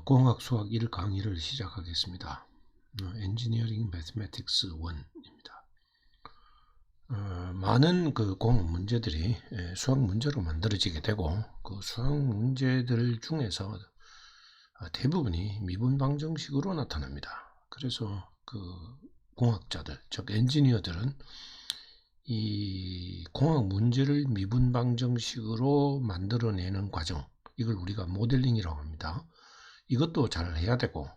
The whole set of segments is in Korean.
공학 수학 1 강의를 시작하겠습니다. 엔지니어링 매스매틱스 1입니다. 많은 그 공학 문제들이 수학 문제로 만들어지게 되고, 그 수학 문제들 중에서 대부분이 미분 방정식으로 나타납니다. 그래서 그 공학자들, 즉 엔지니어들은 이 공학 문제를 미분 방정식으로 만들어내는 과정, 이걸 우리가 모델링이라고 합니다. 이것도 잘 해야 되고,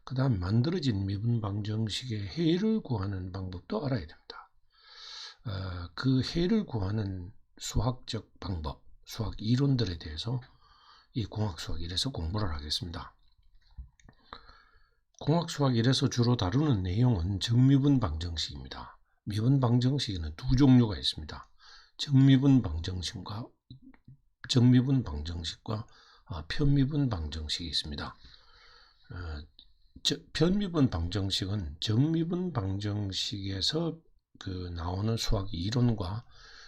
그 다음 만들어진 미분 방정식의 해를 구하는 방법도 알아야 됩니다. 그 해를 구하는 수학적 방법, 수학 이론들에 대해서 이 공학 수학 1에서 공부를 하겠습니다. 공학 수학 1에서 주로 다루는 내용은 정미분 방정식입니다. 미분 방정식에는 두 종류가 있습니다. 정미분 방정식과 편미분 방정식이 있습니다. 편미분 방정식은 정미분 방정식에서 나오는 수학 이론과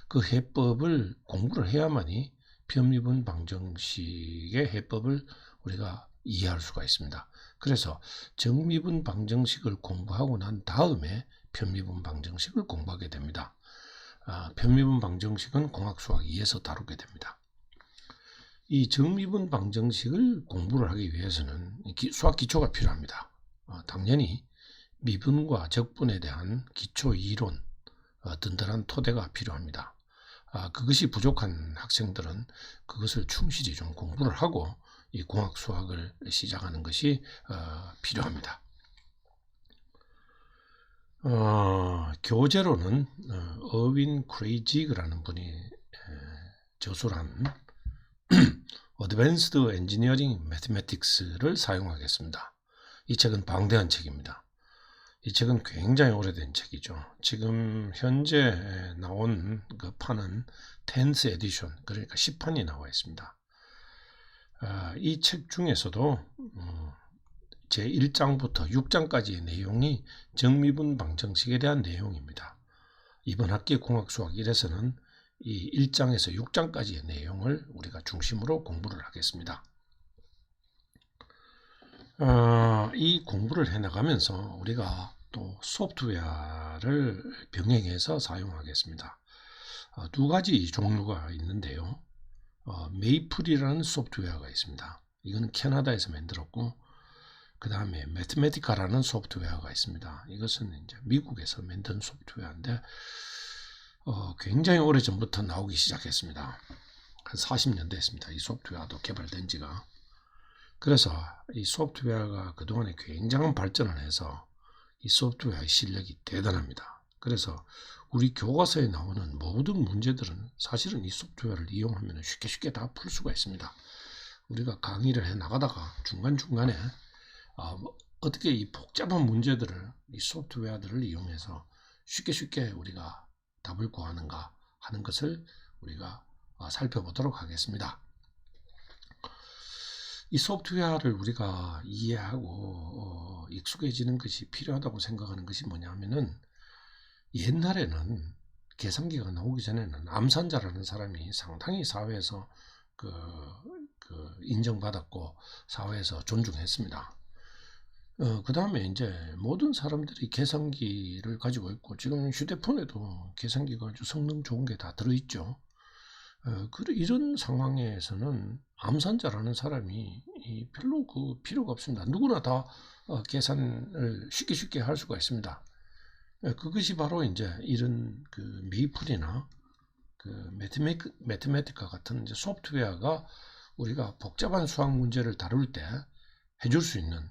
그 해법을 공부를 해야만이 편미분 방정식의 해법을 우리가 이해할 수가 있습니다. 그래서 정미분 방정식을 공부하고 난 다음에 편미분 방정식을 공부하게 됩니다. 편미분 방정식은 공학 수학 2에서 다루게 됩니다. 이 정미분 방정식을 공부를 하기 위해서는 수학 기초가 필요합니다. 당연히 미분과 적분에 대한 기초 이론, 든든한 토대가 필요합니다. 그것이 부족한 학생들은 그것을 충실히 좀 공부를 하고 이 공학 수학을 시작하는 것이 필요합니다. 교재로는 어윈 크레이지그라는 분이 저술한 Advanced Engineering Mathematics를 사용하겠습니다. 이 책은 방대한 책입니다. 이 책은 굉장히 오래된 책이죠. 지금 현재 나온 그 판은 10th 에디션, 그러니까 10판이 나와 있습니다. 이 책 중에서도 제1장부터 6장까지의 내용이 정미분 방정식에 대한 내용입니다. 이번 학기 공학 수학 1에서는 이 1장에서 6장까지의 내용을 우리가 중심으로 공부를 하겠습니다. 이 공부를 해나가면서 우리가 또 소프트웨어를 병행해서 사용하겠습니다. 두 가지 종류가 있는데요. 메이플이라는 소프트웨어가 있습니다. 이거는 캐나다에서 만들었고, 그 다음에 매트메티카라는 소프트웨어가 있습니다. 이것은 이제 미국에서 만든 소프트웨어인데 굉장히 오래전부터 나오기 시작했습니다. 한 40년 됐습니다. 이 소프트웨어도 개발된 지가. 그래서 이 소프트웨어가 그동안에 굉장한 발전을 해서 이 소프트웨어의 실력이 대단합니다. 그래서 우리 교과서에 나오는 모든 문제들은 사실은 이 소프트웨어를 이용하면 쉽게 다 풀 수가 있습니다. 우리가 강의를 해 나가다가 중간중간에 어떻게 이 복잡한 문제들을 이 소프트웨어들을 이용해서 쉽게 우리가 답을 구하는가 하는 것을 우리가 살펴보도록 하겠습니다. 이 소프트웨어를 우리가 이해하고 익숙해지는 것이 필요하다고 생각하는 것이 뭐냐면은, 옛날에는 계산기가 나오기 전에는 암산자라는 사람이 상당히 사회에서 인정받았고 사회에서 존중했습니다. 그 다음에 이제 모든 사람들이 계산기를 가지고 있고, 지금 휴대폰에도 계산기가 아주 성능 좋은 게 다 들어있죠. 이런 상황에서는 암산자라는 사람이 별로 필요가 없습니다. 누구나 다 계산을 쉽게 할 수가 있습니다. 그것이 바로 이제 이런 메이플이나 매트메티카 같은 이제 소프트웨어가 우리가 복잡한 수학 문제를 다룰 때 해줄 수 있는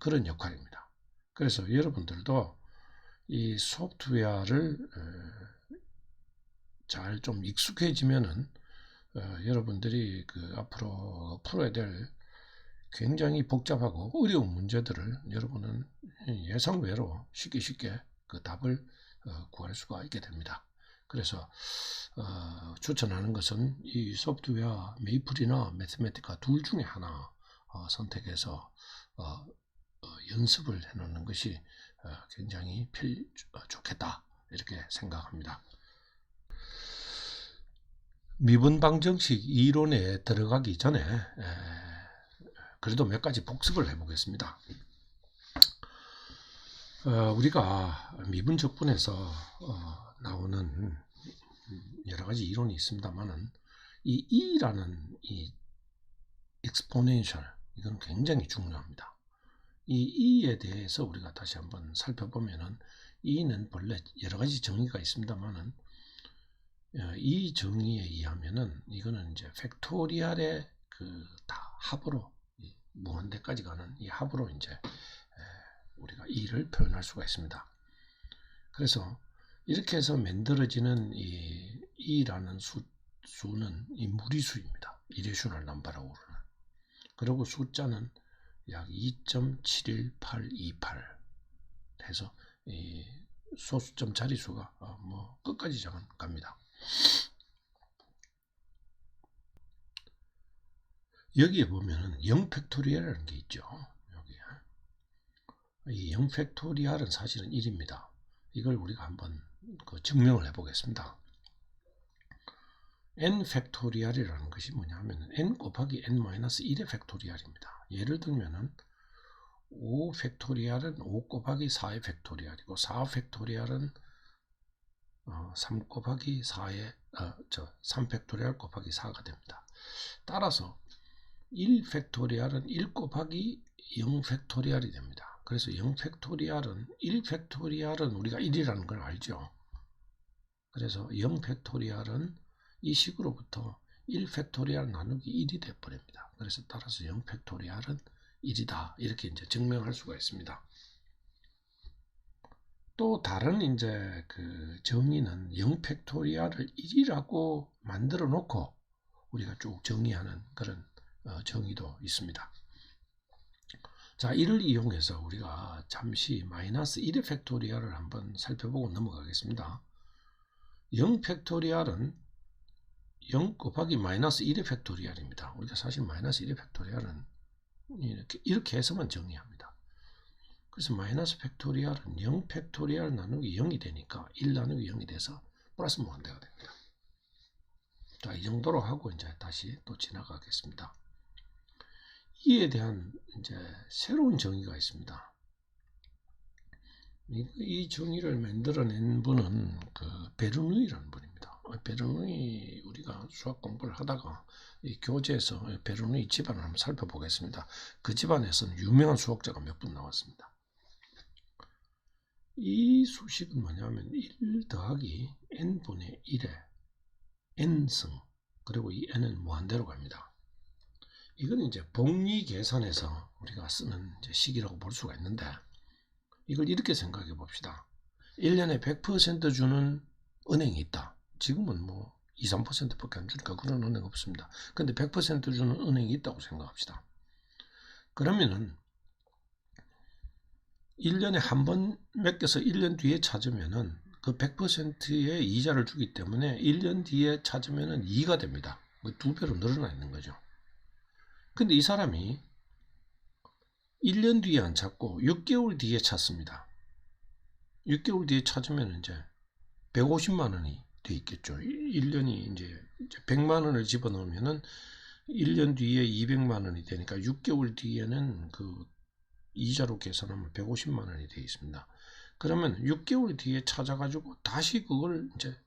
그런 역할입니다. 그래서 여러분들도 이 소프트웨어를 잘 좀 익숙해지면은 여러분들이 앞으로 풀어야 될 굉장히 복잡하고 어려운 문제들을 여러분은 예상외로 쉽게 그 답을 구할 수가 있게 됩니다. 그래서 추천하는 것은 이 소프트웨어 메이플이나 매스매티카 둘 중에 하나 선택해서 연습을 해놓는 것이 굉장히 좋겠다, 이렇게 생각합니다. 미분 방정식 이론에 들어가기 전에 그래도 몇 가지 복습을 해보겠습니다. 우리가 미분적분에서 나오는 여러 가지 이론이 있습니다만은 이 E라는 이 exponential 이건 굉장히 중요합니다. 이 E에 대해서 우리가 다시 한번 살펴보면은 E는 본래 여러 가지 정의가 있습니다만은 이 정의에 의하면은 이거는 이제 팩토리얼의 그 다 합으로 무한대까지 가는 이 합으로 이제 우리가 E를 표현할 수가 있습니다. 그래서 이렇게 해서 만들어지는 이 E라는 수는 이 무리수입니다. irrational number라고 그러는. 그리고 숫자는 약 2.71828 해서 이 소수점 자리수가 뭐 끝까지 갑니다. 여기에 보면은 0팩토리얼이라는 게 있죠. 여기에. 이 0팩토리얼은 사실은 1입니다. 이걸 우리가 한번 증명을 해 보겠습니다. n 팩토리얼이라는 것이 뭐냐면 n 곱하기 n-1의 팩토리얼입니다. 예를 들면은 5 팩토리얼은 5 곱하기 4의 팩토리얼이고 4 팩토리얼은 3 곱하기 4의 3 팩토리얼 곱하기 4가 됩니다. 따라서 1 팩토리얼은 1 곱하기 0 팩토리얼이 됩니다. 그래서 0 팩토리얼은 1 팩토리얼은 우리가 1이라는 걸 알죠. 그래서 0 팩토리얼은 이 식으로부터 1 팩토리얼 나누기 1이 되어버립니다. 그래서 따라서 0 팩토리얼은 1이다. 이렇게 이제 증명할 수가 있습니다. 또 다른 이제 그 정의는 0 팩토리얼을 1이라고 만들어 놓고 우리가 쭉 정의하는 그런 정의도 있습니다. 자, 이를 이용해서 우리가 잠시 마이너스 1의 팩토리얼을 한번 살펴보고 넘어가겠습니다. 0 팩토리얼은 0 곱하기 마이너스 1의 팩토리얼입니다. 우리가 사실 마이너스 1의 팩토리얼은 이렇게 해서만 정의합니다. 그래서 마이너스 팩토리얼은 0 팩토리얼 나누기 0이 되니까 1 나누기 0이 돼서 플러스 무한대가 됩니다. 자, 이 정도로 하고 이제 다시 또 지나가겠습니다. 이에 대한 이제 새로운 정의가 있습니다. 이 정의를 만들어낸 분은 그 베르누이라는 분입니다. 베르누이 우리가 수학 공부를 하다가 이 교재에서 베르누이 집안을 한번 살펴보겠습니다. 그 집안에서는 유명한 수학자가 몇 분 나왔습니다. 이 수식은 뭐냐면 1 더하기 n분의 1의 n승, 그리고 이 n은 무한대로 갑니다. 이건 이제 복리 계산에서 우리가 쓰는 이제 식이라고 볼 수가 있는데, 이걸 이렇게 생각해 봅시다. 1년에 100% 주는 은행이 있다. 지금은 뭐 2, 3%밖에 안 주니까 그런 은행 없습니다. 근데 100% 주는 은행이 있다고 생각합시다. 그러면은 1년에 한 번 맡겨서 1년 뒤에 찾으면은 그 100%의 이자를 주기 때문에 1년 뒤에 찾으면은 2가 됩니다. 2배로 늘어나 있는 거죠. 근데 이 사람이 1년 뒤에 안 찾고 6개월 뒤에 찾습니다. 6개월 뒤에 찾으면 이제 150만 원이 돼 있겠죠. 1년이 이제 100만 원을 집어넣으면은 1년 뒤에 200만 원이 되니까 6개월 뒤에는 그 이자로 계산하면 150만 원이 되어 있습니다. 그러면 6개월 뒤에 찾아가지고 다시 그걸 이제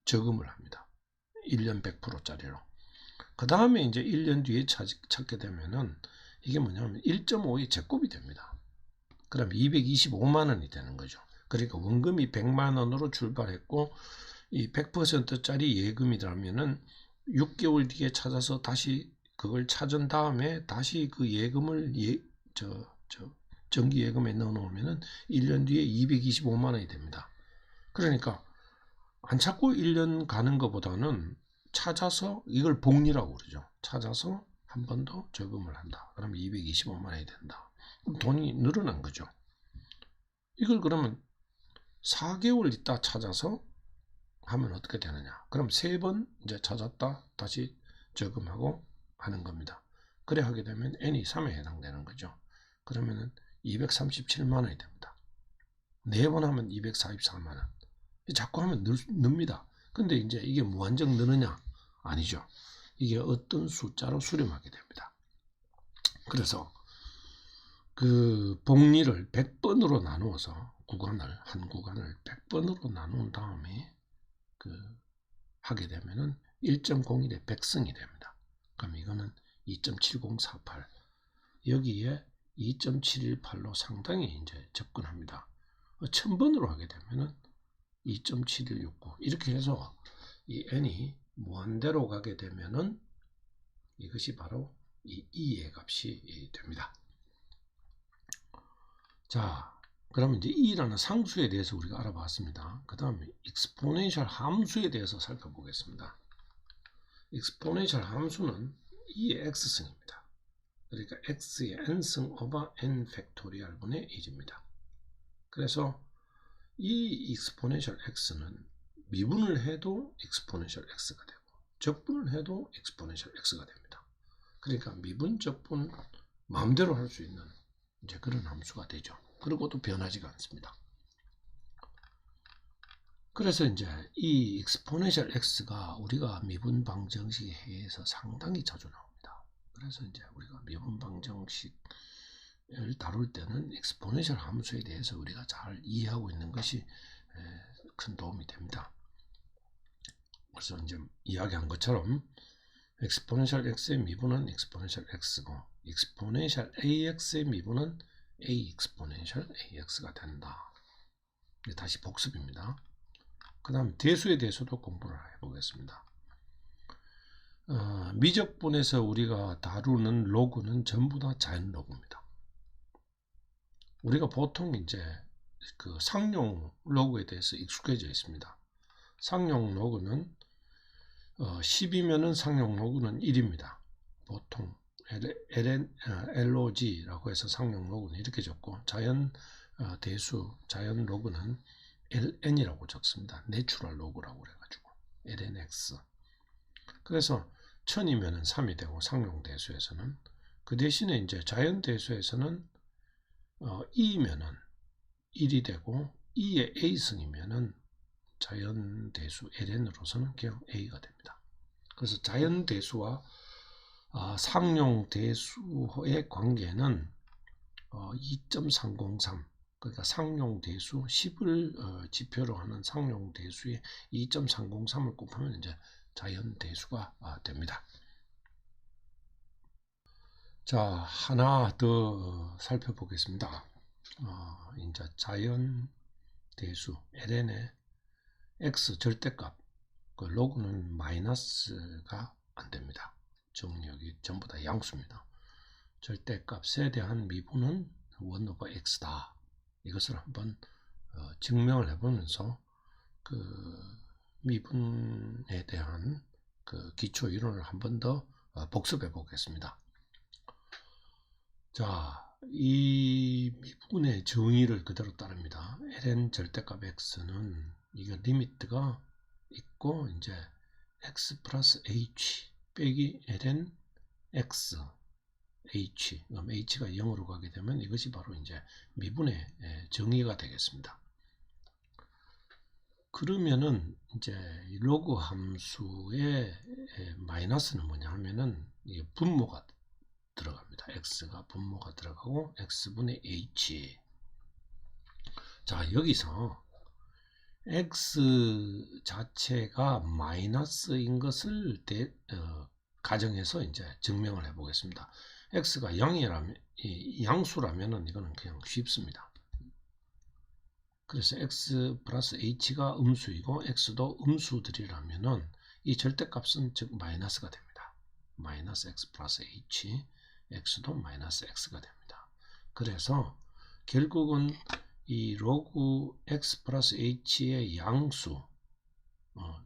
저금을 합니다. 1년 100%짜리로. 그 다음에 이제 1년 뒤에 찾게 되면은 이게 뭐냐면 1.5의 제곱이 됩니다. 그럼 225만 원이 되는 거죠. 그러니까 원금이 100만 원으로 출발했고 이 100%짜리 예금이라면은 6개월 뒤에 찾아서 다시 그걸 찾은 다음에 다시 그 예금을 정기 예금에 넣어 놓으면은 1년 뒤에 225만 원이 됩니다. 그러니까 안 찾고 1년 가는 것보다는 찾아서, 이걸 복리라고 그러죠. 찾아서 한 번 더 저금을 한다. 그럼 225만 원이 된다. 그럼 돈이 늘어난 거죠. 이걸 그러면 4개월 있다 찾아서 하면 어떻게 되느냐. 그럼 3번 이제 찾았다 다시 저금하고 하는 겁니다. 그래 하게 되면 n이 3에 해당되는 거죠. 그러면은 237만 원이 됩니다. 4번 하면 244만 원. 자꾸 하면 늡니다. 근데 이제 이게 무한정 느느냐? 아니죠. 이게 어떤 숫자로 수렴하게 됩니다. 그래서 그 복리를 100번으로 나누어서 한 구간을 100번으로 나눈 다음에 그 하게 되면은 1.01의 100승이 됩니다. 그럼 이거는 2.7048, 여기에 2.718로 상당히 이제 접근합니다. 1000번으로 하게 되면은 2.7169, 이렇게 해서 이 n이 무한대로 가게 되면은 이것이 바로 이 e의 값이 됩니다. 자, 그러면 이제 e라는 상수에 대해서 우리가 알아봤습니다. 그 다음에 익스포넨셜 함수에 대해서 살펴보겠습니다. 익스포넨셜 함수는 e의 x승입니다. 그러니까 x의 n승 오버 n 팩토리얼 분의 1입니다. 그래서 이 익스포넨셜 x는 미분을 해도 익스포넨셜 x가 되고 적분을 해도 익스포넨셜 x가 됩니다. 그러니까 미분, 적분 마음대로 할 수 있는 이제 그런 함수가 되죠. 그리고 또 변하지가 않습니다. 그래서 이제 이 익스포넨셜 x가 우리가 미분 방정식에 의해서 상당히 자주 나옵니다. 그래서 이제 우리가 미분 방정식을 다룰 때는 익스포넨셜 함수에 대해서 우리가 잘 이해하고 있는 것이 큰 도움이 됩니다. 그래서 이제 이야기한 것처럼 익스포넨셜 x의 미분은 익스포넨셜 x고 익스포넨셜 ax의 미분은 a 익스포넨셜 ax가 된다. 다시 복습입니다. 그 다음 대수에 대해서도 공부를 해보겠습니다. 미적분에서 우리가 다루는 로그는 전부 다 자연 로그입니다. 우리가 보통 이제 그 상용 로그에 대해서 익숙해져 있습니다. 상용 로그는 10이면은 상용 로그는 1입니다. 보통 LOG라고 해서 상용 로그는 이렇게 적고 자연 대수, 자연 로그는 LN이라고 적습니다. 내추럴 로그라고 그래가지고 LNX. 그래서 1000이면은 3이 되고 상용 대수에서는, 그 대신에 이제 자연 대수에서는 2이면은 1이 되고 2의 a승이면은 자연 대수 LN으로서는 그냥 a가 됩니다. 그래서 자연 대수와 상용 대수의 관계는 2.303, 그러니까 상용 대수 10을 지표로 하는 상용 대수의 2.303을 곱하면 이제 자연 대수가 됩니다. 자, 하나 더 살펴보겠습니다. 이제 자연 대수 ln의 x 절대값, 그 로그는 마이너스가 안 됩니다. 정력이 전부 다 양수입니다. 절대값에 대한 미분은 1 over x다. 이것을 한번 증명을 해보면서 그 미분에 대한 그 기초 이론을 한 번 더 복습해 보겠습니다. 자, 이 미분의 정의를 그대로 따릅니다. ln 절대값 x는 이게 리미트가 있고 이제 x 플러스 h 빼기 ln x h, 그럼 h가 0으로 가게 되면 이것이 바로 이제 미분의 정의가 되겠습니다. 그러면은 이제 로그 함수의 마이너스는 뭐냐 하면은 이게 분모가 들어갑니다. x가 분모가 들어가고 x분의 h. 자, 여기서 x 자체가 마이너스인 것을 가정해서 이제 증명을 해 보겠습니다. x가 0이라면, 양수라면은 이거는 그냥 쉽습니다. 그래서 x 플러스 h가 음수이고 x도 음수들이라면은 이 절대값은 즉 마이너스가 됩니다. 마이너스 x 플러스 h, x도 마이너스 x가 됩니다. 그래서 결국은 이 로그 x 플러스 h의 양수,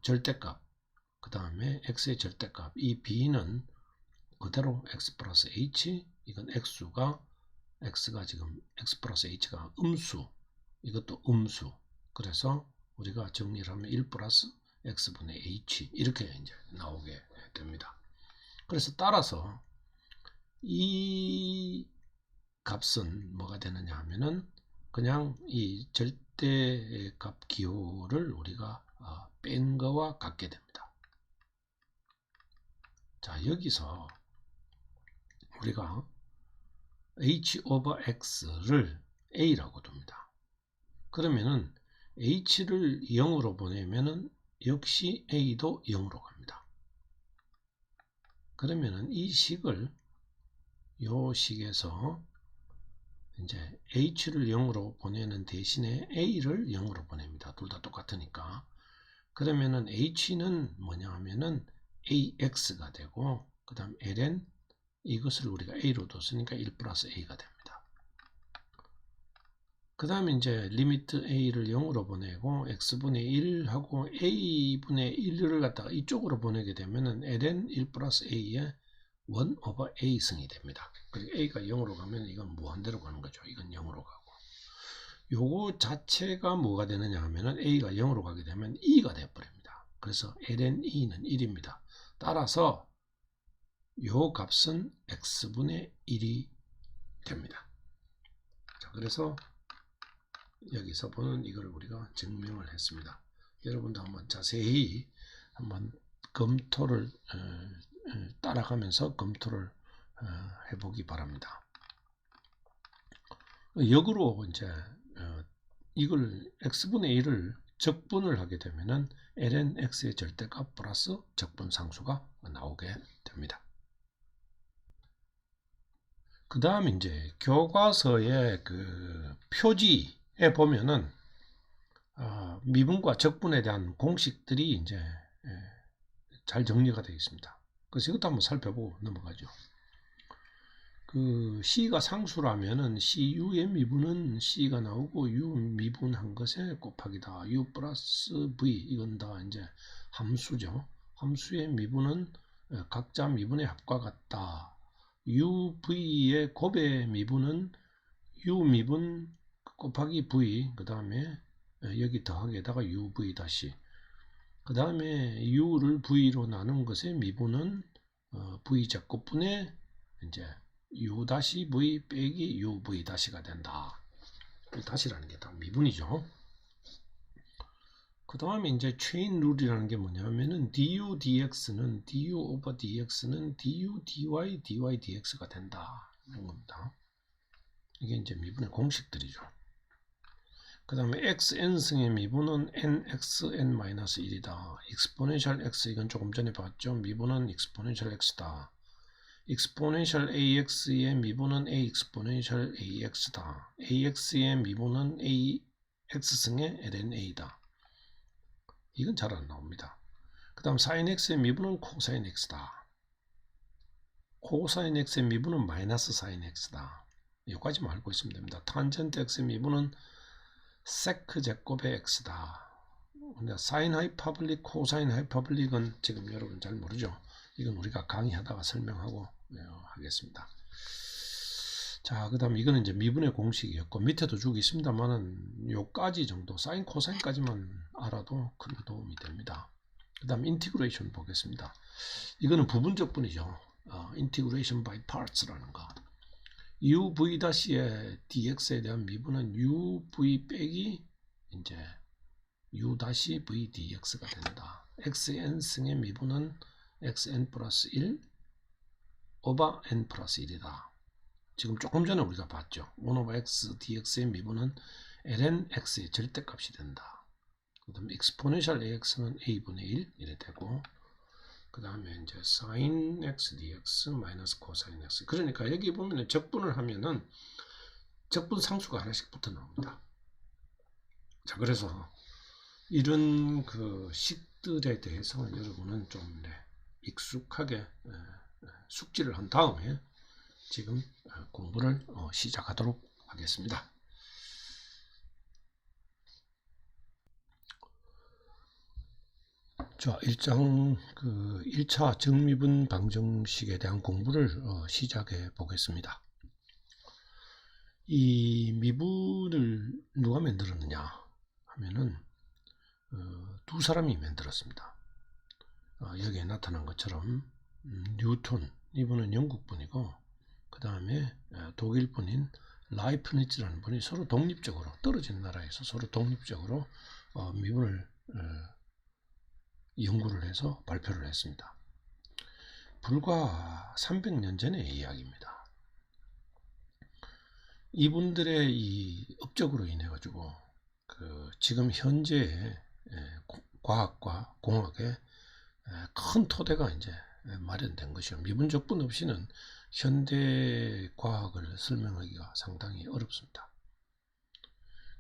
절대값, 그 다음에 x의 절대값, 이 b는 그대로 x 플러스 h, 이건 x가 지금 x 플러스 h가 음수, 이것도 음수. 그래서 우리가 정리를 하면 1 플러스 x분의 h 이렇게 이제 나오게 됩니다. 그래서 따라서 이 값은 뭐가 되느냐 하면은 그냥 이 절대값 기호를 우리가 뺀 거와 같게 됩니다. 자, 여기서 우리가 h over x를 a라고 둡니다. 그러면은 h를 0으로 보내면은 역시 a도 0으로 갑니다. 그러면은 이 식을 요 식에서 이제 h를 0으로 보내는 대신에 a를 0으로 보냅니다. 둘 다 똑같으니까. 그러면은 h는 뭐냐 하면은 ax가 되고, 그 다음 ln 이것을 우리가 a로 뒀으니까 1 플러스 a가 됩니다. 그 다음에 이제 리미트 a를 0으로 보내고 x분의 1하고 a분의 1을 갖다가 이쪽으로 보내게 되면은 ln 1 플러스 a의 1 over a 승이 됩니다. 그리고 a가 0으로 가면 이건 무한대로 가는 거죠. 이건 0으로 가고. 요거 자체가 뭐가 되느냐 하면은 a가 0으로 가게 되면 2가 되어버립니다. 그래서 ln 2는 1입니다. 따라서 요 값은 x분의 1이 됩니다. 자, 그래서 여기서 보는 이걸 우리가 증명을 했습니다. 여러분도 한번 자세히 한번 검토를 따라가면서 검토를 해보기 바랍니다. 역으로 이제 이걸 x분의 1을 적분을 하게 되면은 ln x의 절대값 플러스 적분 상수가 나오게 됩니다. 그 다음 이제 교과서의 그 표지에 보면은 미분과 적분에 대한 공식들이 이제 잘 정리가 되어 있습니다. 그래서 이것도 한번 살펴보고 넘어가죠. 그 C가 상수라면은 CU의 미분은 C가 나오고 U 미분한 것에 곱하기다. U 플러스 V 이건 다 이제 함수죠. 함수의 미분은 각자 미분의 합과 같다. UV의 곱의 미분은 U 미분 곱하기 V 그 다음에 여기 더하기에다가 UV 다시 그 다음에 U를 V로 나눈 것의 미분은 V제곱분의 이제 U 다시 V 빼기 UV 다시가 된다. 다시라는 게 다 미분이죠. 그 다음에 이제 체인 룰이라는 게 뭐냐면은 du dx는 du over dx는 du dy dy dx가 된다. 이런 겁니다. 이게 이제 미분의 공식들이죠. 그 다음에 xn승의 미분은 nxn-1이다. exponential x 이건 조금 전에 봤죠. 미분은 exponential x다. exponential ax의 미분은 a exponential ax다. ax의 미분은 a x승의 lna다. 이건 잘 안 나옵니다. 그 다음 sin x의 미분은 cosine x다. cosine x의 미분은 마이너스 sin x다. 여기까지만 알고 있으면 됩니다. tangent x의 미분은 sec 제곱의 x다. 근데 sin 하이퍼블릭, cosine 하이퍼블릭은 지금 여러분 잘 모르죠. 이건 우리가 강의하다가 설명하고 하겠습니다. 자, 그 다음 이거는 이제 미분의 공식이었고 밑에도 쭉 있습니다만은 요까지 정도 사인 코사인까지만 알아도 큰 도움이 됩니다. 그 다음 인티그레이션 보겠습니다. 이거는 부분적분이죠. 인티그레이션 바이 파트스라는 거. uv-의 dx에 대한 미분은 uv 빼기 이제 u-v dx가 된다. xn승의 미분은 xn 플러스 1 오버 n 플러스 1이다. 지금 조금 전에 우리가 봤죠. 1 over x dx의 미분은 ln x의 절대값이 된다. 그 다음에 exponential ax는 a분의 1 이래 되고 그 다음에 이제 sin x dx 마이너스 cosine x. 그러니까 여기 보면은 적분을 하면은 적분 상수가 하나씩 붙어 나옵니다. 자, 그래서 이런 그 식들에 대해서 여러분은 좀 익숙하게 숙지를 한 다음에 지금 공부를 시작하도록 하겠습니다. 자, 1차 정미분 방정식에 대한 공부를 시작해 보겠습니다. 이 미분을 누가 만들었느냐 하면은 두 사람이 만들었습니다. 여기에 나타난 것처럼 뉴턴, 이분은 영국분이고 그 다음에 독일분인 라이프니츠라는 분이 서로 독립적으로 떨어진 나라에서 서로 독립적으로 미분을 연구를 해서 발표를 했습니다. 불과 300년 전의 이야기입니다. 이분들의 이 업적으로 인해 가지고 지금 현재의 과학과 공학의 큰 토대가 이제 마련된 것이요. 이분 적분 없이는 현대 과학을 설명하기가 상당히 어렵습니다.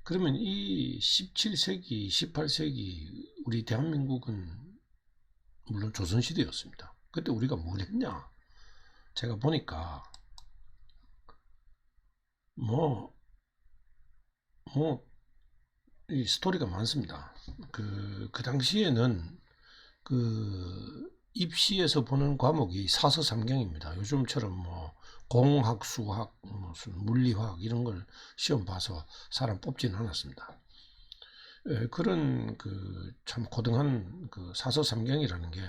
그러면 이 17세기, 18세기 우리 대한민국은 물론 조선시대였습니다. 그때 우리가 뭘 했냐? 제가 보니까 이 스토리가 많습니다. 그 당시에는 입시에서 보는 과목이 사서삼경입니다. 요즘처럼 공학, 수학, 무슨 물리화학 이런 걸 시험 봐서 사람 뽑지는 않았습니다. 그런 참 고등한 사서삼경이라는 게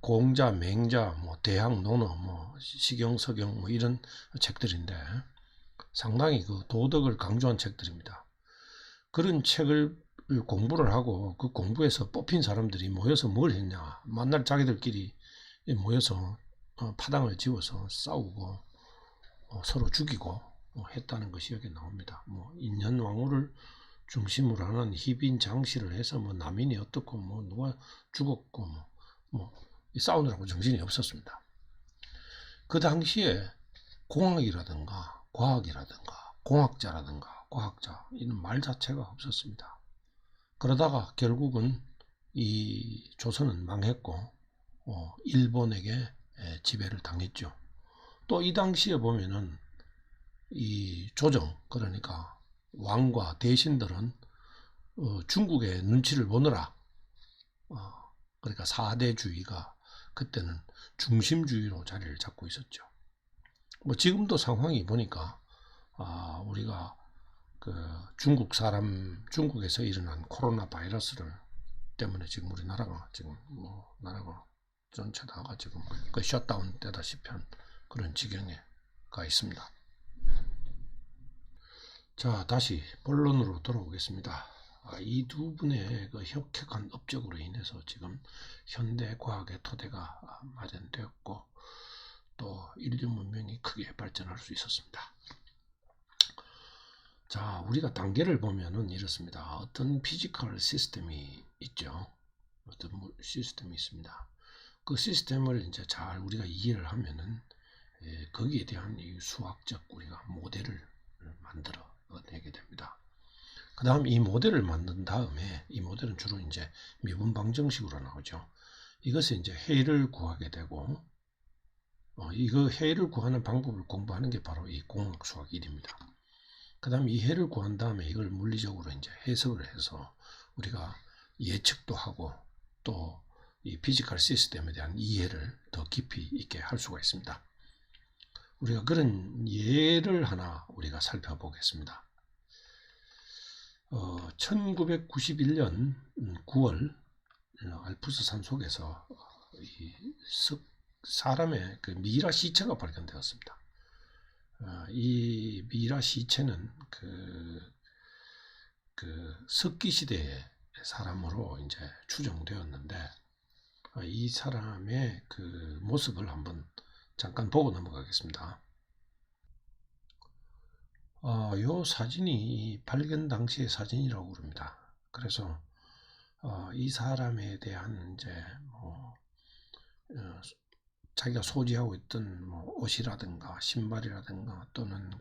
공자, 맹자, 대학, 논어, 시경, 서경 이런 책들인데 상당히 도덕을 강조한 책들입니다. 그런 책을 공부를 하고 그 공부에서 뽑힌 사람들이 모여서 뭘 했냐? 만날 자기들끼리 모여서 파당을 지어서 싸우고 서로 죽이고 했다는 것이 여기 나옵니다. 인현왕후를 중심으로 하는 희빈 장시를 해서 남인이 어떻고 누가 죽었고 싸우느라고 정신이 없었습니다. 그 당시에 공학이라든가 과학이라든가 공학자라든가 과학자 이런 말 자체가 없었습니다. 그러다가 결국은 이 조선은 망했고 일본에게 지배를 당했죠. 또 이 당시에 보면은 이 조정, 그러니까 왕과 대신들은 중국의 눈치를 보느라 그러니까 사대주의가 그때는 중심주의로 자리를 잡고 있었죠. 지금도 상황이 보니까 우리가 중국에서 일어난 코로나 바이러스를 때문에 지금 우리나라가 나라가 전체 다가 지금 셧다운 되다시피 한 그런 지경에 가 있습니다. 자, 다시 본론으로 돌아오겠습니다. 이 두 분의 혁혁한 업적으로 인해서 지금 현대 과학의 토대가 마련되었고 또 인류 문명이 크게 발전할 수 있었습니다. 자, 우리가 단계를 보면은 이렇습니다. 어떤 피지컬 시스템이 있죠. 어떤 시스템이 있습니다. 그 시스템을 이제 잘 우리가 이해를 하면은 거기에 대한 이 수학적 우리가 모델을 만들어 내게 됩니다. 그 다음 이 모델을 만든 다음에 이 모델은 주로 이제 미분방정식으로 나오죠. 이것을 이제 해를 구하게 되고 이거 해를 구하는 방법을 공부하는 게 바로 이 공학 수학 1입니다. 그 다음 이 해를 구한 다음에 이걸 물리적으로 이제 해석을 해서 우리가 예측도 하고 또 이 피지컬 시스템에 대한 이해를 더 깊이 있게 할 수가 있습니다. 우리가 그런 예를 하나 우리가 살펴보겠습니다. 1991년 9월 알프스 산속에서 사람의 미이라 시체가 발견되었습니다. 이 미이라 시체는 석기 시대의 사람으로 이제 추정되었는데 이 사람의 모습을 한번 잠깐 보고 넘어가겠습니다. 요 사진이 발견 당시의 사진이라고 그럽니다. 그래서 이 사람에 대한 이제 자기가 소지하고 있던 옷이라든가 신발이라든가 또는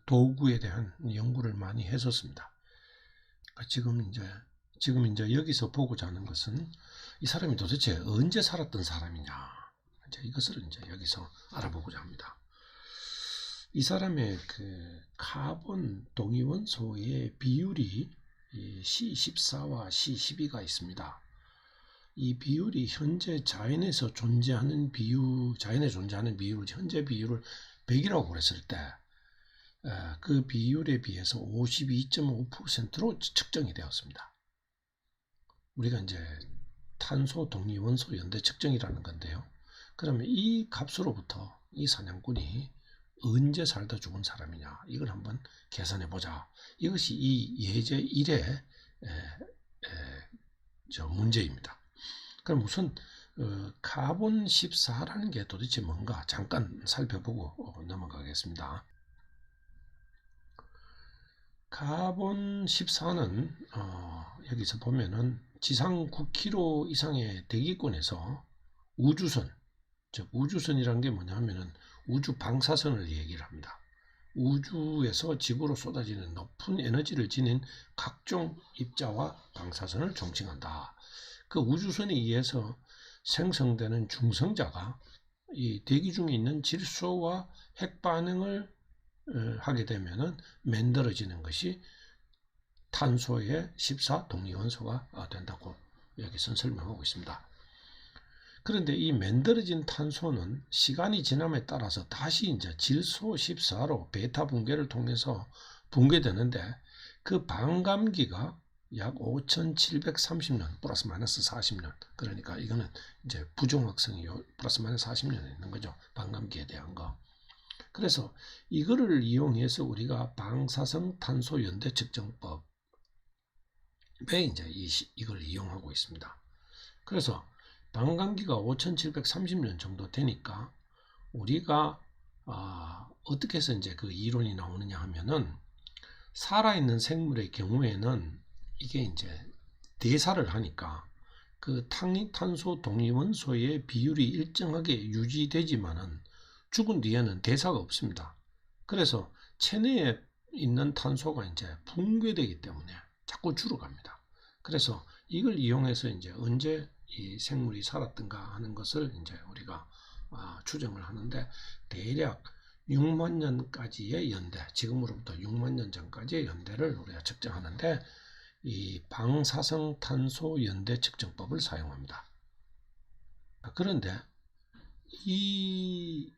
도구에 대한 연구를 많이 했었습니다. 지금 이제 여기서 보고자 하는 것은 이 사람이 도대체 언제 살았던 사람이냐, 이제 이것을 이제 여기서 알아보고자 합니다. 이 사람의 카본 동위원소의 비율이 C14와 C12가 있습니다. 이 비율이 현재 자연에 존재하는 비율, 현재 비율을 100이라고 그랬을 때 그 비율에 비해서 52.5%로 측정이 되었습니다. 우리가 이제 탄소 동위원소 연대 측정이라는 건데요. 그러면 이 값으로부터 이 사냥꾼이 언제 살다 죽은 사람이냐, 이걸 한번 계산해 보자. 이것이 이 예제 1의 문제입니다. 그럼 우선 카본 14라는 게 도대체 뭔가 잠깐 살펴보고 넘어가겠습니다. 카본 14는 여기서 보면은 지상 9km 이상의 대기권에서 우주선, 즉 우주선이란 게 뭐냐 하면은 우주 방사선을 얘기를 합니다. 우주에서 지구로 쏟아지는 높은 에너지를 지닌 각종 입자와 방사선을 총칭한다. 그 우주선에 의해서 생성되는 중성자가 이 대기 중에 있는 질소와 핵 반응을 하게 되면은 만들어지는 것이 탄소의 14 동위원소가 된다고 여기서 설명하고 있습니다. 그런데 이 만들어진 탄소는 시간이 지남에 따라서 다시 이제 질소 14로 베타 붕괴를 통해서 붕괴되는데 그 반감기가 약 5730년 플러스 마이너스 40년, 그러니까 이거는 이제 부정확성이 플러스 마이너스 40년에 있는 거죠. 반감기에 대한 거. 그래서 이거를 이용해서 우리가 방사성 탄소 연대 측정법에 이제 이걸 이용하고 있습니다. 그래서 반감기가 5730년 정도 되니까 우리가 어떻게 해서 이제 그 이론이 나오느냐 하면은 살아있는 생물의 경우에는 이게 이제 대사를 하니까 그 탄소 동위원소의 비율이 일정하게 유지되지만은 죽은 뒤에는 대사가 없습니다. 그래서 체내에 있는 탄소가 이제 붕괴되기 때문에 자꾸 줄어갑니다. 그래서 이걸 이용해서 이제 언제 이 생물이 살았던가 하는 것을 이제 우리가 추정을 하는데, 대략 6만 년까지의 연대, 지금으로부터 6만 년 전까지의 연대를 우리가 측정하는데 이 방사성 탄소 연대 측정법을 사용합니다. 그런데 이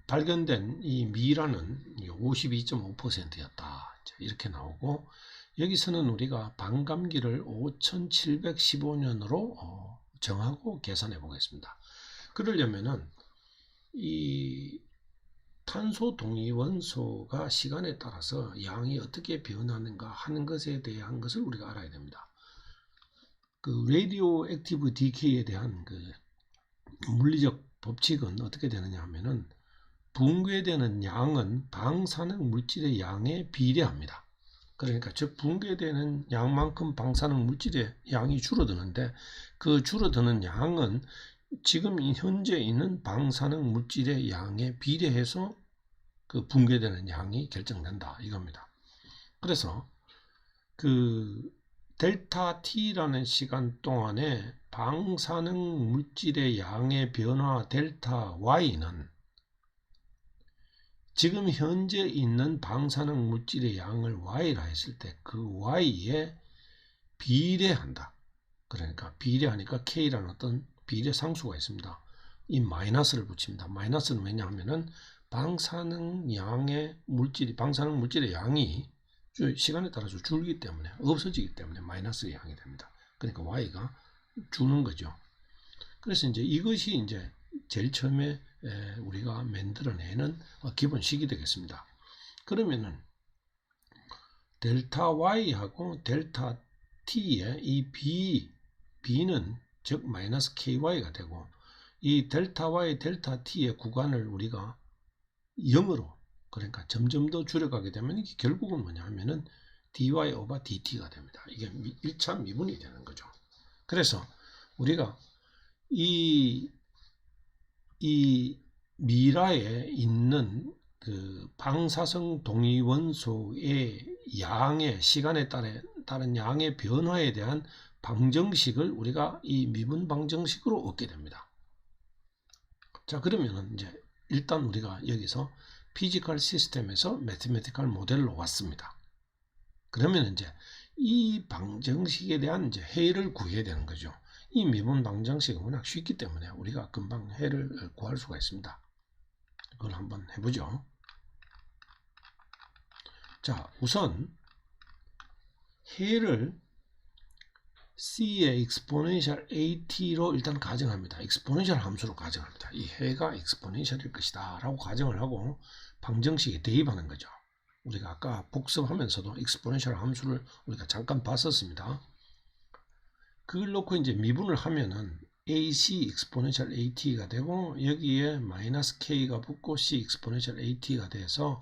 발견된 이 미라는 52.5%였다. 이렇게 나오고, 여기서는 우리가 반감기를 5715년으로 정하고 계산해 보겠습니다. 그러려면은 이 탄소 동위원소가 시간에 따라서 양이 어떻게 변하는가 하는 것에 대한 것을 우리가 알아야 됩니다. 그 레디오 액티브 디케이에 대한 그 물리적 법칙은 어떻게 되느냐 하면은 붕괴되는 양은 방사능 물질의 양에 비례합니다. 그러니까 즉 붕괴되는 양만큼 방사능 물질의 양이 줄어드는데 그 줄어드는 양은 지금 현재 있는 방사능 물질의 양에 비례해서 그 붕괴되는 양이 결정된다 이겁니다. 그래서 그 델타 T라는 시간 동안에 방사능 물질의 양의 변화 델타 Y는 지금 현재 있는 방사능 물질의 양을 Y라 했을 때 그 Y에 비례한다. 그러니까 비례하니까 K라는 어떤 비례 상수가 있습니다. 이 마이너스를 붙입니다. 마이너스는 왜냐하면은 방사능 물질의 양이 시간에 따라서 줄기 때문에, 없어지기 때문에 마이너스의 양이 됩니다. 그러니까 Y가 주는 거죠. 그래서 이제 이것이 이제 제일 처음에 우리가 만들어내는 기본식이 되겠습니다. 그러면은 델타 Y하고 델타 T의 이 B는 즉 마이너스 KY가 되고, 이 델타 Y, 델타 T의 구간을 우리가 0으로, 그러니까 점점 더 줄여가게 되면 이게 결국은 뭐냐 하면은 dy 오버 dt가 됩니다. 이게 1차 미분이 되는 거죠. 그래서 우리가 이 미라에 있는 그 방사성 동위원소의 양의 시간에 따른 양의 변화에 대한 방정식을 우리가 이 미분 방정식으로 얻게 됩니다. 자, 그러면은 이제 일단 우리가 여기서 피지컬 시스템에서 매스메티컬 모델로 왔습니다. 그러면 이제 이 방정식에 대한 이제 해를 구해야 되는 거죠. 이 미분 방정식은 워낙 쉽기 때문에 우리가 금방 해를 구할 수가 있습니다. 그걸 한번 해보죠. 자, 우선 해를 C의 exponential AT로 일단 가정합니다. exponential 함수로 가정합니다. 이 해가 exponential일 것이다 라고 가정을 하고 방정식에 대입하는 거죠. 우리가 아까 복습하면서도 exponential 함수를 우리가 잠깐 봤었습니다. 그걸 놓고 이제 미분을 하면은 AC exponential AT가 되고 여기에 마이너스 K가 붙고 C exponential AT가 돼서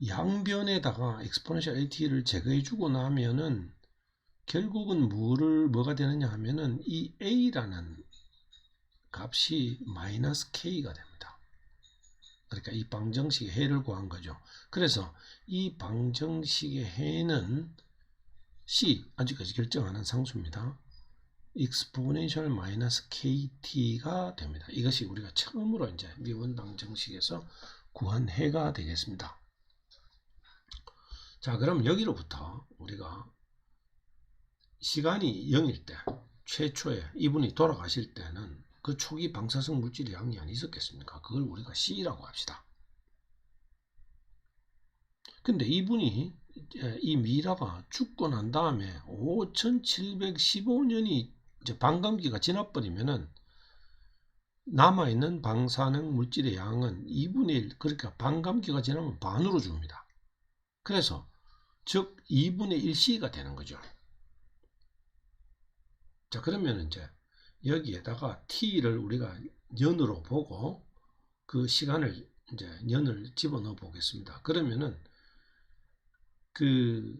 양변에다가 exponential AT를 제거해 주고 나면은 결국은 뭐가 되느냐 하면은 이 A라는 값이 마이너스 K가 됩니다. 그러니까 이 방정식의 해를 구한 거죠. 그래서 이 방정식의 해는 C, 아직까지 결정하는 상수입니다. exponential 마이너스 KT가 됩니다. 이것이 우리가 처음으로 이제 미분 방정식에서 구한 해가 되겠습니다. 자, 그럼 여기로부터 우리가 시간이 0일 때, 최초에 이분이 돌아가실 때는 그 초기 방사성 물질의 양이 안 있었겠습니까? 그걸 우리가 C라고 합시다. 근데 이분이 이 미라가 죽고 난 다음에 5715년이 이제 반감기가 지나버리면은 남아있는 방사능 물질의 양은 2분의 1, 그러니까 반감기가 지나면 반으로 줍니다. 그래서 즉 2분의 1C가 되는 거죠. 자, 그러면 이제 여기에다가 T를 우리가 년으로 보고 그 시간을 이제 년을 집어넣어 보겠습니다. 그러면은 그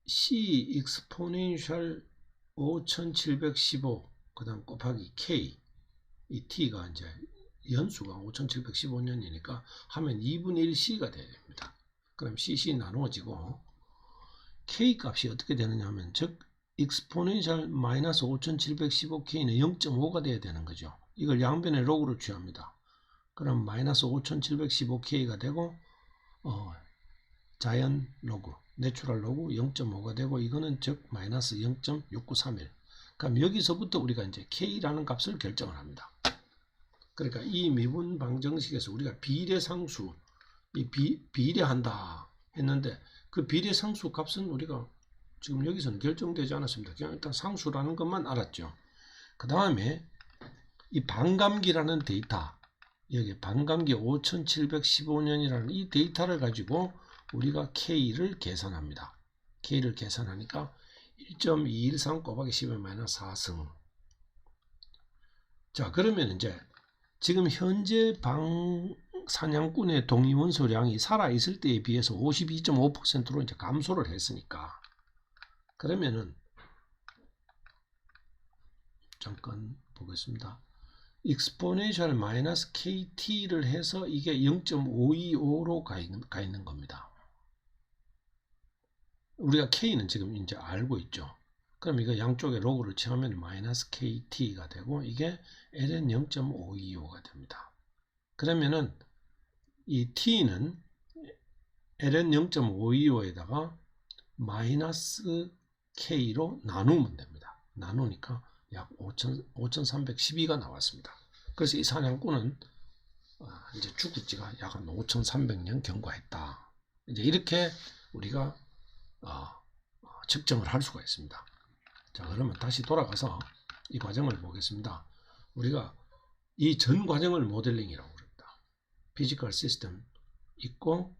C exponential 5715 그 다음 곱하기 K 이 T가 이제 연수가 5715년이니까 하면 2분의 1C가 돼야 됩니다. 그럼 CC 나누어지고 K 값이 어떻게 되느냐 하면 즉 exponential 마이너스 5715K는 0.5가 돼야 되는 거죠. 이걸 양변의 로그를 취합니다. 그럼 마이너스 5715K가 되고 자연 로그, 내추럴 로그 0.5가 되고 이거는 즉 마이너스 0.6931. 그럼 여기서부터 우리가 이제 K라는 값을 결정을 합니다. 그러니까 이 미분 방정식에서 우리가 비례상수, 비례한다 했는데 그 비례상수 값은 우리가 지금 여기서는 결정되지 않았습니다. 그냥 일단 상수라는 것만 알았죠. 그 다음에 이 반감기라는 데이터, 여기 반감기 5715년이라는 이 데이터를 가지고 우리가 K를 계산합니다. K를 계산하니까 1.213 곱하기 10의 마이너스 4승. 자, 그러면 이제 지금 현재 방사냥꾼의 동위원소량이 살아있을 때에 비해서 52.5%로 이제 감소를 했으니까 그러면은 잠깐 보겠습니다. exponential 마이너스 KT를 해서 이게 0.525로 가 있는 겁니다. 우리가 K는 지금 이제 알고 있죠. 그럼 이거 양쪽에 로그를 취하면 마이너스 KT가 되고 이게 L은 0.525가 됩니다. 그러면은 이 T는 L은 0.525에다가 마이너스 K로 나누면 됩니다. 나누니까 약 5312가 나왔습니다. 그래서 이 사냥꾼은 이제 죽을 지가 약 5300년 경과했다. 이제 이렇게 우리가 측정을 할 수가 있습니다. 자, 그러면 다시 돌아가서 이 과정을 보겠습니다. 우리가 이 전 과정을 모델링이라고 합니다. 피지컬 시스템 있고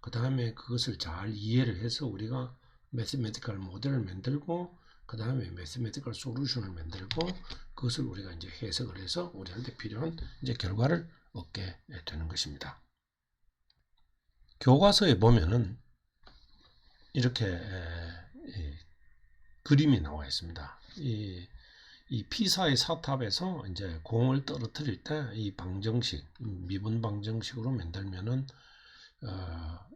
그 다음에 그것을 잘 이해를 해서 우리가 매스메티컬 모델을 만들고 그 다음에 매스메티컬 솔루션을 만들고 그것을 우리가 이제 해석을 해서 우리한테 필요한 이제 결과를 얻게 되는 것입니다. 교과서에 보면은 이렇게 그림이 나와 있습니다. 이 피사의 사탑에서 이제 공을 떨어뜨릴 때 이 방정식, 미분 방정식으로 만들면은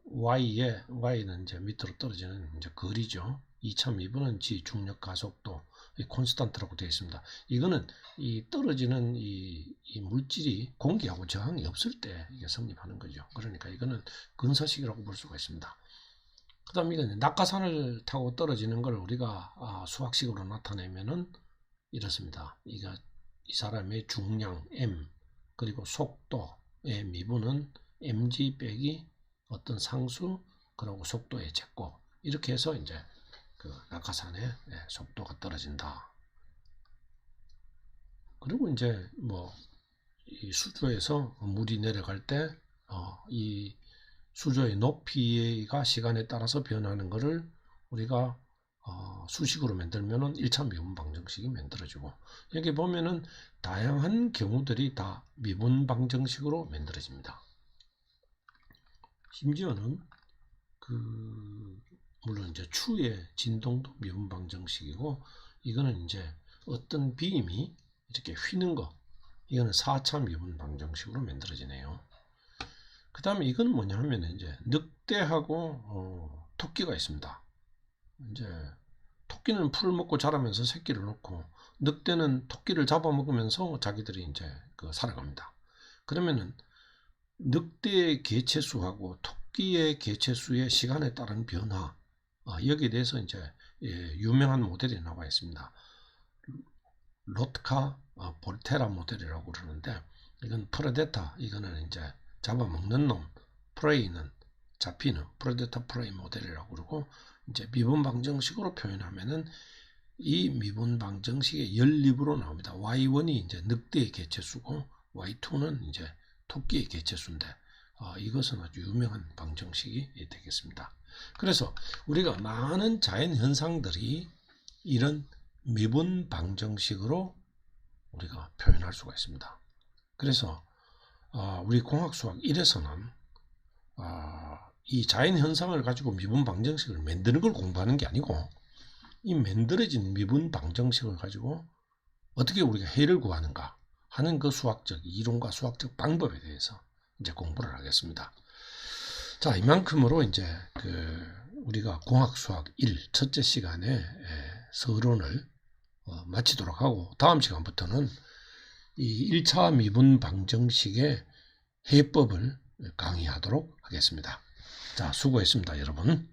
Y는 이제 밑으로 떨어지는 이제 거리죠. 2차 미분은 G 중력 가속도 콘스탄트라고 되어 있습니다. 이거는 이 떨어지는 이 물질이 공기하고 저항이 없을 때 이게 성립하는 거죠. 그러니까 이거는 근사식이라고 볼 수가 있습니다. 그 다음에 이건 낙하산을 타고 떨어지는 걸 우리가 수학식으로 나타내면은 이렇습니다. 이 사람의 중량 M 그리고 속도의 미분은 mg 빼기 어떤 상수 그리고 속도의 제곱 이렇게 해서 이제 그 낙하산의 속도가 떨어진다. 그리고 이제 뭐 이 수조에서 물이 내려갈 때 이 수조의 높이가 시간에 따라서 변하는 것을 우리가 수식으로 만들면은 1차 미분 방정식이 만들어지고, 여기 보면은 다양한 경우들이 다 미분 방정식으로 만들어집니다. 심지어는 물론 이제 추의 진동도 미분 방정식이고, 이거는 이제 어떤 비임이 이렇게 휘는 거, 이거는 4차 미분 방정식으로 만들어지네요. 그 다음에 이건 뭐냐 하면 이제 늑대하고 토끼가 있습니다. 이제 토끼는 풀을 먹고 자라면서 새끼를 놓고, 늑대는 토끼를 잡아먹으면서 자기들이 이제 살아갑니다. 그러면은 늑대의 개체수하고 토끼의 개체수의 시간에 따른 변화, 여기에 대해서 이제 유명한 모델이 나와 있습니다. 로트카 볼테라 모델이라고 그러는데, 이건 프레데타, 이거는 이제 잡아먹는 놈, 프레이는 잡히는 프레데타 프레이 모델이라고 그러고, 이제 미분 방정식으로 표현하면은 이 미분 방정식의 연립으로 나옵니다. Y1이 이제 늑대의 개체수고 Y2는 이제 토끼의 개체수인데, 이것은 아주 유명한 방정식이 되겠습니다. 그래서 우리가 많은 자연 현상들이 이런 미분 방정식으로 우리가 표현할 수가 있습니다. 그래서 우리 공학수학 1에서는 이 자연 현상을 가지고 미분 방정식을 만드는 걸 공부하는 게 아니고, 이 만들어진 미분 방정식을 가지고 어떻게 우리가 해를 구하는가 하는 그 수학적 이론과 수학적 방법에 대해서 이제 공부를 하겠습니다. 자, 이만큼으로 이제 우리가 공학수학 1 첫째 시간에 서론을 마치도록 하고, 다음 시간부터는 이 1차 미분 방정식의 해법을 강의하도록 하겠습니다. 자, 수고했습니다, 여러분.